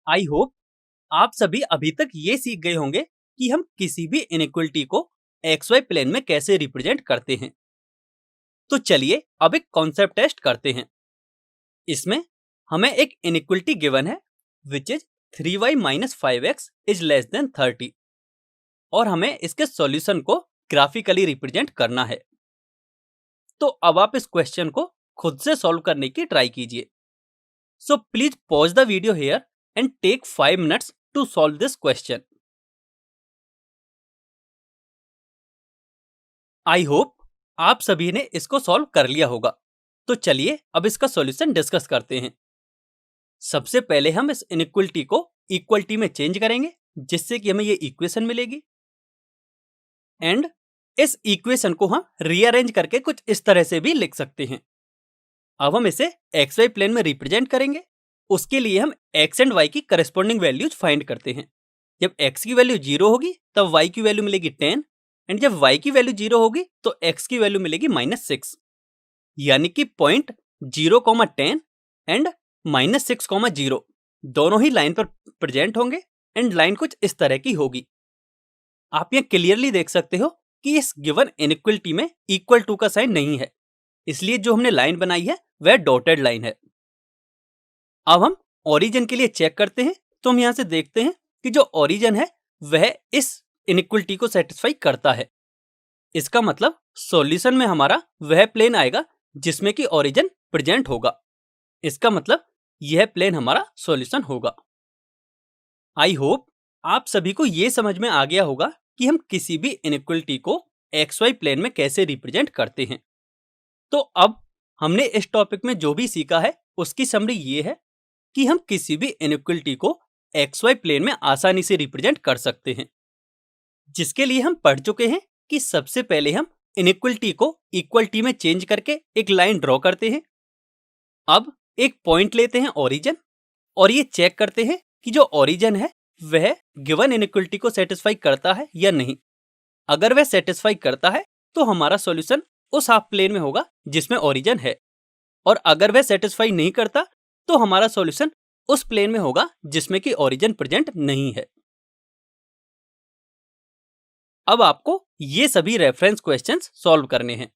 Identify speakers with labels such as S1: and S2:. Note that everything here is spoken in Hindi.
S1: आई होप आप सभी अभी तक ये सीख गए होंगे कि हम किसी भी इनइक्वलिटी को XY प्लेन में कैसे रिप्रेजेंट करते हैं। तो चलिए अब एक कॉन्सेप्ट टेस्ट करते हैं। इसमें हमें एक इनइक्वलिटी गिवन है which is 3y minus 5x is less than 30 और हमें इसके सॉल्यूशन को ग्राफिकली रिप्रेजेंट करना है। तो अब आप इस क्वेश्चन को खुद से सॉल्व करने की ट्राई कीजिए। So please pause the video here and take 5 minutes to solve this question. I hope आप सभी ने इसको सॉल्व कर लिया होगा। तो चलिए अब इसका सॉल्यूशन डिस्कस करते हैं। सबसे पहले हम इस इनइक्वलिटी को इक्वलिटी में चेंज करेंगे जिससे कि हमें ये इक्वेशन मिलेगी एंड इस इक्वेशन को हम रीअरेंज करके कुछ इस तरह से भी लिख सकते हैं। अब हम इसे XY प्लेन में रिप्रेजेंट करेंगे। उसके लिए हम x एंड y की करस्पॉन्डिंग वैल्यूज फाइंड करते हैं। जब x की वैल्यू 0 होगी तब y की वैल्यू मिलेगी 10 एंड जब y की वैल्यू 0 होगी तो x की वैल्यू मिलेगी -6। यानी कि पॉइंट 0,10 एंड -6,0 दोनों ही लाइन पर प्रेजेंट होंगे एंड लाइन कुछ इस तरह की होगी। आप यहाँ क्लियरली देख सकते हो कि इस गिवन इनइक्वलिटी में इक्वल टू का साइन नहीं है, इसलिए जो हमने लाइन बनाई है वह डॉटेड लाइन है। अब हम ओरिजिन के लिए चेक करते हैं। तो हम यहां से देखते हैं कि जो ओरिजिन है वह इस इनइक्वलिटी को सेटिस्फाई करता है। इसका मतलब सॉल्यूशन में हमारा वह प्लेन आएगा जिसमें कि ओरिजिन प्रेजेंट होगा। इसका मतलब यह प्लेन हमारा सॉल्यूशन होगा। आई होप आप सभी को यह समझ में आ गया होगा कि हम किसी भी इनइक्वलिटी को XY प्लेन में कैसे रिप्रेजेंट करते हैं। तो अब हमने इस टॉपिक में जो भी सीखा है उसकी समरी ये है कि हम किसी भी इनइक्वलिटी को XY प्लेन में आसानी से रिप्रेजेंट कर सकते हैं, जिसके लिए हम पढ़ चुके हैं कि सबसे पहले हम इनइक्वलिटी को इक्वलिटी में चेंज करके एक लाइन ड्रॉ करते हैं। अब एक पॉइंट लेते हैं ओरिजिन और ये चेक करते हैं कि जो ओरिजिन है वह गिवन इनइक्वलिटी को सेटिस्फाई करता है या नहीं। अगर वह सेटिस्फाई करता है तो हमारा सॉल्यूशन उस हाफ प्लेन में होगा जिसमें ओरिजिन है, और अगर वह सेटिस्फाई नहीं करता तो हमारा सॉल्यूशन उस प्लेन में होगा जिसमें कि ओरिजिन प्रेजेंट नहीं है। अब आपको ये सभी रेफरेंस क्वेश्चंस सॉल्व करने हैं।